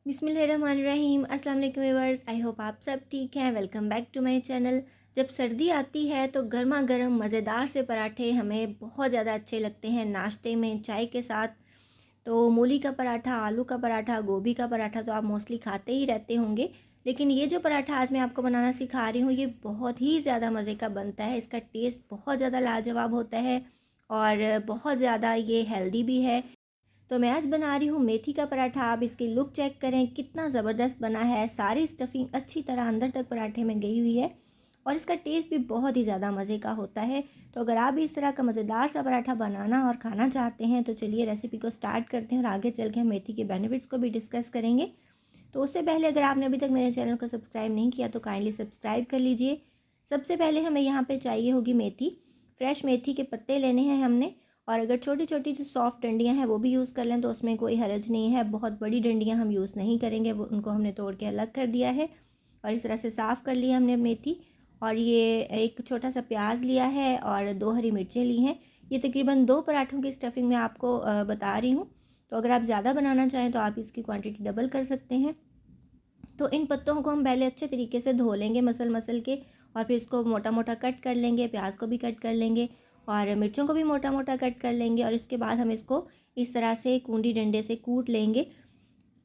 बिस्मिल्लाहिर्रहमानिर्रहीम। अस्सलाम वालेकुम व्यूअर्स, आई होप आप सब ठीक हैं। Welcome back to my channel. जब सर्दी आती है तो गर्मा गर्म मज़ेदार से पराठे हमें बहुत ज़्यादा अच्छे लगते हैं नाश्ते में चाय के साथ। तो मूली का पराठा, आलू का पराठा, गोभी का पराठा तो आप मोस्टली खाते ही रहते होंगे। लेकिन ये जो पराठा आज मैं आपको बनाना सिखा रही हूँ ये बहुत ही ज़्यादा मज़े का बनता है। इसका टेस्ट बहुत ज़्यादा लाजवाब होता है और बहुत ज़्यादा ये हेल्दी भी है। तो मैं आज बना रही हूँ मेथी का पराठा। आप इसकी लुक चेक करें, कितना ज़बरदस्त बना है। सारी स्टफिंग अच्छी तरह अंदर तक पराठे में गई हुई है और इसका टेस्ट भी बहुत ही ज़्यादा मज़े का होता है। तो अगर आप भी इस तरह का मज़ेदार सा पराठा बनाना और खाना चाहते हैं तो चलिए रेसिपी को स्टार्ट करते हैं और आगे चल के हम मेथी के बेनिफिट्स को भी डिस्कस करेंगे। तो उससे पहले अगर आपने अभी तक मेरे चैनल को सब्सक्राइब नहीं किया तो काइंडली सब्सक्राइब कर लीजिए। सबसे पहले हमें यहाँ पे चाहिए होगी मेथी। फ्रेश मेथी के पत्ते लेने हैं हमने। और अगर छोटी छोटी जो सॉफ्ट डंडियाँ हैं वो भी यूज़ कर लें तो उसमें कोई हर्ज नहीं है। बहुत बड़ी डंडियाँ हम यूज़ नहीं करेंगे, वो उनको हमने तोड़ के अलग कर दिया है। और इस तरह से साफ़ कर लिया हमने मेथी। और ये एक छोटा सा प्याज लिया है और 2 हरी मिर्चें ली हैं। ये तकरीबन 2 पराठों की स्टफिंग मैं आपको बता रही हूँ। तो अगर आप ज़्यादा बनाना चाहें तो आप इसकी क्वांटिटी डबल कर सकते हैं। तो इन पत्तों को हम पहले अच्छे तरीके से धो लेंगे मसल मसल के और फिर इसको मोटा मोटा कट कर लेंगे। प्याज को भी कट कर लेंगे और मिर्चों को भी मोटा मोटा कट कर लेंगे। और इसके बाद हम इसको इस तरह से कूंडी डंडे से कूट लेंगे।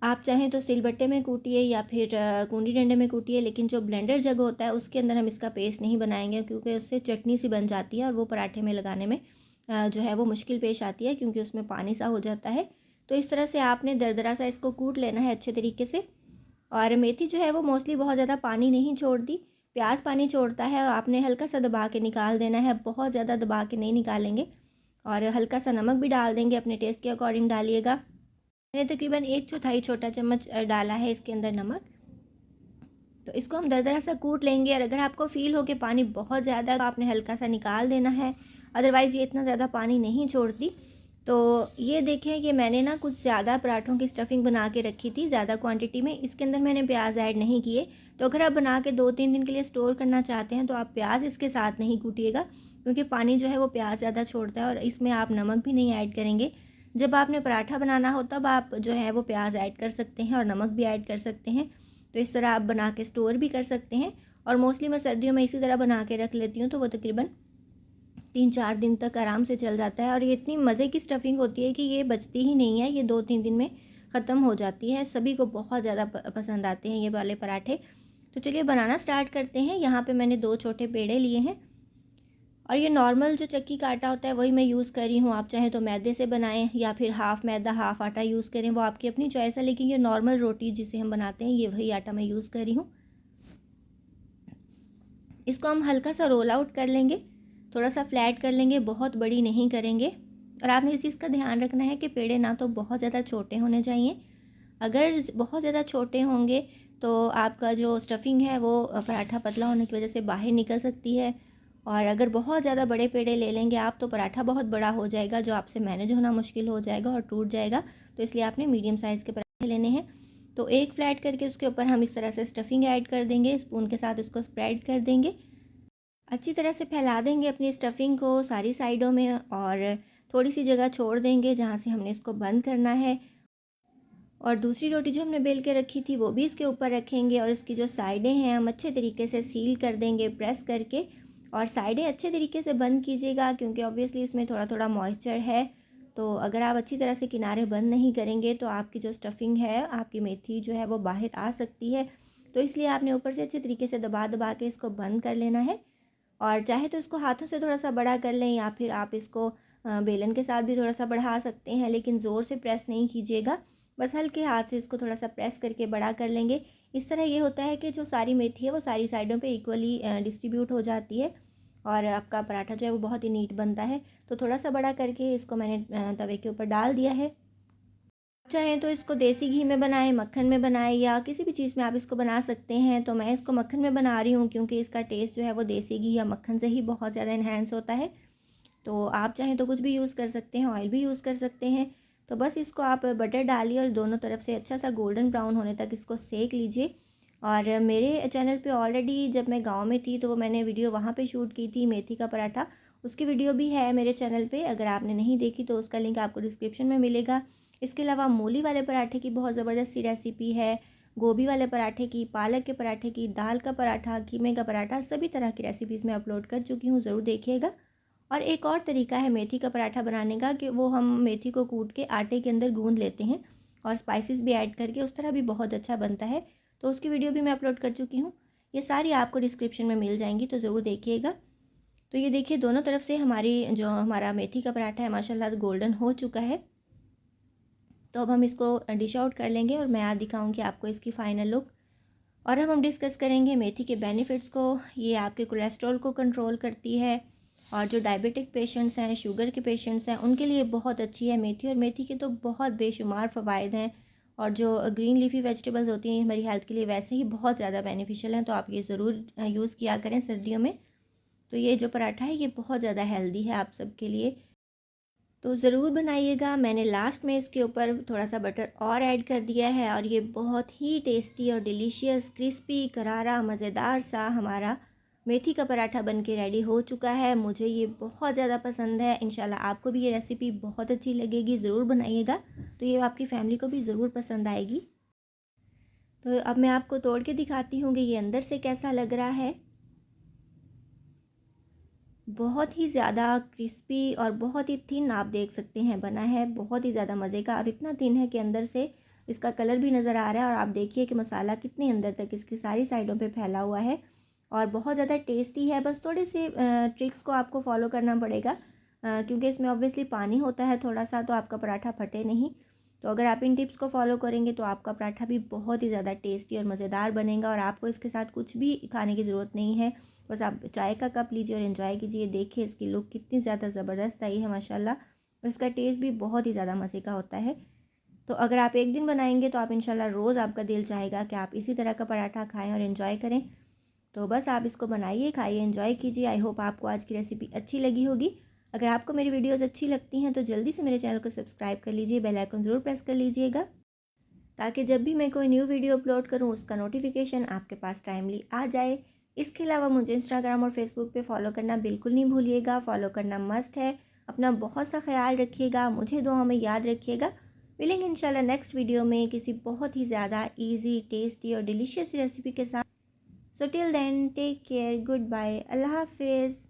आप चाहें तो सिलबट्टे में कूटिए या फिर कूंडी डंडे में कूटिए, लेकिन जो ब्लेंडर जग होता है उसके अंदर हम इसका पेस्ट नहीं बनाएंगे क्योंकि उससे चटनी सी बन जाती है और वो पराठे में लगाने में जो है वो मुश्किल पेश आती है क्योंकि उसमें पानी सा हो जाता है। तो इस तरह से आपने दरदरा सा इसको कूट लेना है अच्छे तरीके से। और मेथी जो है वो मोस्टली बहुत ज़्यादा पानी नहीं छोड़ती। प्याज पानी छोड़ता है और आपने हल्का सा दबा के निकाल देना है, बहुत ज़्यादा दबा के नहीं निकालेंगे। और हल्का सा नमक भी डाल देंगे, अपने टेस्ट के अकॉर्डिंग डालिएगा। मैंने तकरीबन 1/4 छोटा चम्मच डाला है इसके अंदर नमक। तो इसको हम दरदरा सा कूट लेंगे और अगर आपको फ़ील हो कि पानी बहुत ज़्यादा है तो आपने हल्का सा निकाल देना है। अदरवाइज़ ये इतना ज़्यादा पानी नहीं छोड़ती। तो ये देखें कि मैंने ना कुछ ज़्यादा पराठों की स्टफिंग बना के रखी थी ज़्यादा क्वांटिटी में। इसके अंदर मैंने प्याज ऐड नहीं किए। तो अगर आप बना के 2-3 दिन के लिए स्टोर करना चाहते हैं तो आप प्याज इसके साथ नहीं कूटिएगा क्योंकि पानी जो है वो प्याज ज़्यादा छोड़ता है और इसमें आप नमक भी नहीं ऐड करेंगे। जब आपने पराठा बनाना हो तब आप जो है वो प्याज ऐड कर सकते हैं और नमक भी ऐड कर सकते हैं। तो इस तरह आप बना के स्टोर भी कर सकते हैं। और मोस्टली मैं सर्दियों में इसी तरह बना के रख लेती हूँ तो वो तकरीबन 3-4 दिन तक आराम से चल जाता है। और ये इतनी मज़े की स्टफिंग होती है कि ये बचती ही नहीं है, ये 2-3 दिन में ख़त्म हो जाती है। सभी को बहुत ज़्यादा पसंद आते हैं ये वाले पराठे। तो चलिए बनाना स्टार्ट करते हैं। यहाँ पे मैंने 2 छोटे पेड़े लिए हैं और ये नॉर्मल जो चक्की का आटा होता है वही मैं यूज़ कर रही हूँ। आप चाहें तो मैदे से बनाएं या फिर हाफ़ मैदा हाफ़ आटा यूज़ करें, वो आपकी अपनी चॉइस है। लेकिन ये नॉर्मल रोटी जिसे हम बनाते हैं ये वही आटा मैं यूज़ कर रही हूँ। इसको हम हल्का सा रोल आउट कर लेंगे, थोड़ा सा फ्लैट कर लेंगे, बहुत बड़ी नहीं करेंगे। और आपने इस चीज़ का ध्यान रखना है कि पेड़े ना तो बहुत ज़्यादा छोटे होने चाहिए। अगर बहुत ज़्यादा छोटे होंगे तो आपका जो स्टफिंग है वो पराठा पतला होने की वजह से बाहर निकल सकती है। और अगर बहुत ज़्यादा बड़े पेड़े ले लेंगे आप तो पराठा बहुत बड़ा हो जाएगा जो आपसे मैनेज होना मुश्किल हो जाएगा और टूट जाएगा। तो इसलिए आपने मीडियम साइज़ के पराठे लेने हैं। तो एक फ्लैट करके उसके ऊपर हम इस तरह से स्टफिंग ऐड कर देंगे, स्पून के साथ उसको स्प्रेड कर देंगे। अच्छी तरह से फैला देंगे अपनी स्टफिंग को सारी साइडों में और थोड़ी सी जगह छोड़ देंगे जहाँ से हमने इसको बंद करना है। और दूसरी रोटी जो हमने बेल के रखी थी वो भी इसके ऊपर रखेंगे और इसकी जो साइडें हैं हम अच्छे तरीके से सील कर देंगे प्रेस करके। और साइडें अच्छे तरीके से बंद कीजिएगा क्योंकि ऑब्वियसली इसमें थोड़ा थोड़ा मॉइस्चर है। तो अगर आप अच्छी तरह से किनारे बंद नहीं करेंगे तो आपकी जो स्टफिंग है, आपकी मेथी जो है वो बाहर आ सकती है। तो इसलिए आपने ऊपर से अच्छे तरीके से दबा दबा के इसको बंद कर लेना है। और चाहे तो इसको हाथों से थोड़ा सा बड़ा कर लें या फिर आप इसको बेलन के साथ भी थोड़ा सा बढ़ा सकते हैं, लेकिन ज़ोर से प्रेस नहीं कीजिएगा। बस हल्के हाथ से इसको थोड़ा सा प्रेस करके बड़ा कर लेंगे। इस तरह ये होता है कि जो सारी मेथी है वो सारी साइडों पे इक्वली डिस्ट्रीब्यूट हो जाती है और आपका पराठा जो है वो बहुत ही नीट बनता है। तो थोड़ा सा बड़ा करके इसको मैंने तवे के ऊपर डाल दिया है। चाहें तो इसको देसी घी में बनाएं, मक्खन में बनाएं या किसी भी चीज़ में आप इसको बना सकते हैं। तो मैं इसको मक्खन में बना रही हूँ क्योंकि इसका टेस्ट जो है वो देसी घी या मक्खन से ही बहुत ज़्यादा इन्हेंस होता है। तो आप चाहें तो कुछ भी यूज़ कर सकते हैं, ऑयल भी यूज़ कर सकते हैं। तो बस इसको आप बटर डालिए और दोनों तरफ से अच्छा सा गोल्डन ब्राउन होने तक इसको सेक लीजिए। और मेरे चैनल पे ऑलरेडी जब मैं गांव में थी तो वो मैंने वीडियो वहाँ पे शूट की थी मेथी का पराठा। उसकी वीडियो भी है मेरे चैनल पे, अगर आपने नहीं देखी तो उसका लिंक आपको डिस्क्रिप्शन में मिलेगा। इसके अलावा मूली वाले पराठे की बहुत ज़बरदस्त सी रेसिपी है, गोभी वाले पराठे की, पालक के पराठे की, दाल का पराठा, कीमे का पराठा, सभी तरह की रेसिपीज़ मैं अपलोड कर चुकी हूँ, ज़रूर देखिएगा। और एक और तरीका है मेथी का पराठा बनाने का कि वो हम मेथी को कूट के आटे के अंदर गूँध लेते हैं और स्पाइसेस भी ऐड करके उस तरह भी बहुत अच्छा बनता है, तो उसकी वीडियो भी मैं अपलोड कर चुकी हूँ। ये सारी आपको डिस्क्रिप्शन में मिल जाएंगी, तो ज़रूर देखिएगा। तो ये देखिए दोनों तरफ से हमारा मेथी का पराठा है माशाल्लाह गोल्डन हो चुका है। तो अब हम इसको डिश आउट कर लेंगे और मैं आज दिखाऊंगी आपको इसकी फ़ाइनल लुक। और अब हम डिस्कस करेंगे मेथी के बेनिफिट्स को। ये आपके कोलेस्ट्रॉल को कंट्रोल करती है और जो डायबिटिक पेशेंट्स हैं, शुगर के पेशेंट्स हैं, उनके लिए बहुत अच्छी है मेथी। और मेथी के तो बहुत बेशुमार फ़वाइद हैं और जो ग्रीन लीफी वेजिटेबल्स होती हैं हमारी हेल्थ के लिए वैसे ही बहुत ज़्यादा बेनिफिशियल हैं, तो आप ये ज़रूर यूज़ किया करें सर्दियों में। तो ये जो पराठा है ये बहुत ज़्यादा हेल्दी है आप सबके लिए, तो ज़रूर बनाइएगा। मैंने लास्ट में इसके ऊपर थोड़ा सा बटर और ऐड कर दिया है और ये बहुत ही टेस्टी और डिलीशियस क्रिस्पी करारा मज़ेदार सा हमारा मेथी का पराठा बन के रेडी हो चुका है। मुझे ये बहुत ज़्यादा पसंद है। इंशाल्लाह आपको भी ये रेसिपी बहुत अच्छी लगेगी, ज़रूर बनाइएगा। तो ये आपकी फैमिली को भी ज़रूर पसंद आएगी। तो अब मैं आपको तोड़ के दिखाती हूँ कि ये अंदर से कैसा लग रहा है। बहुत ही ज़्यादा क्रिस्पी और बहुत ही थिन आप देख सकते हैं बना है, बहुत ही ज़्यादा मज़े का। और इतना थिन है कि अंदर से इसका कलर भी नज़र आ रहा है और आप देखिए कि मसाला कितने अंदर तक इसकी सारी साइडों पे फैला हुआ है और बहुत ज़्यादा टेस्टी है। बस थोड़े से ट्रिक्स को आपको फॉलो करना पड़ेगा क्योंकि इसमें ऑब्वियसली पानी होता है थोड़ा सा, तो आपका पराठा फटे नहीं। तो अगर आप इन टिप्स को फॉलो करेंगे तो आपका पराठा भी बहुत ही ज़्यादा टेस्टी और मज़ेदार बनेगा और आपको इसके साथ कुछ भी खाने की ज़रूरत नहीं है। बस आप चाय का कप लीजिए और एंजॉय कीजिए। देखिए इसकी लुक कितनी ज़्यादा ज़बरदस्त आई है माशाल्लाह, और इसका टेस्ट भी बहुत ही ज़्यादा मज़े का होता है। तो अगर आप एक दिन बनाएंगे तो आप इंशाल्लाह रोज़ आपका दिल चाहेगा कि आप इसी तरह का पराठा खाएं और एंजॉय करें। तो बस आप इसको बनाइए, खाइए, एंजॉय कीजिए। आई होप आपको आज की रेसिपी अच्छी लगी होगी। अगर आपको मेरी वीडियोज़ अच्छी लगती हैं तो जल्दी से मेरे चैनल को सब्सक्राइब कर लीजिए, बेल आइकन ज़रूर प्रेस कर लीजिएगा ताकि जब भी मैं कोई न्यू वीडियो अपलोड करूं उसका नोटिफिकेशन आपके पास टाइमली आ जाए। इसके अलावा मुझे इंस्टाग्राम और फेसबुक पे फॉलो करना बिल्कुल नहीं भूलिएगा, फॉलो करना मस्ट है। अपना बहुत सा ख्याल रखिएगा, मुझे दुआ में याद रखिएगा। मिलेंगे इंशाल्लाह नेक्स्ट वीडियो में किसी बहुत ही ज़्यादा ईजी, टेस्टी और डिलीशियस रेसिपी के साथ। So till then take care, good bye, अल्लाह हाफिज़।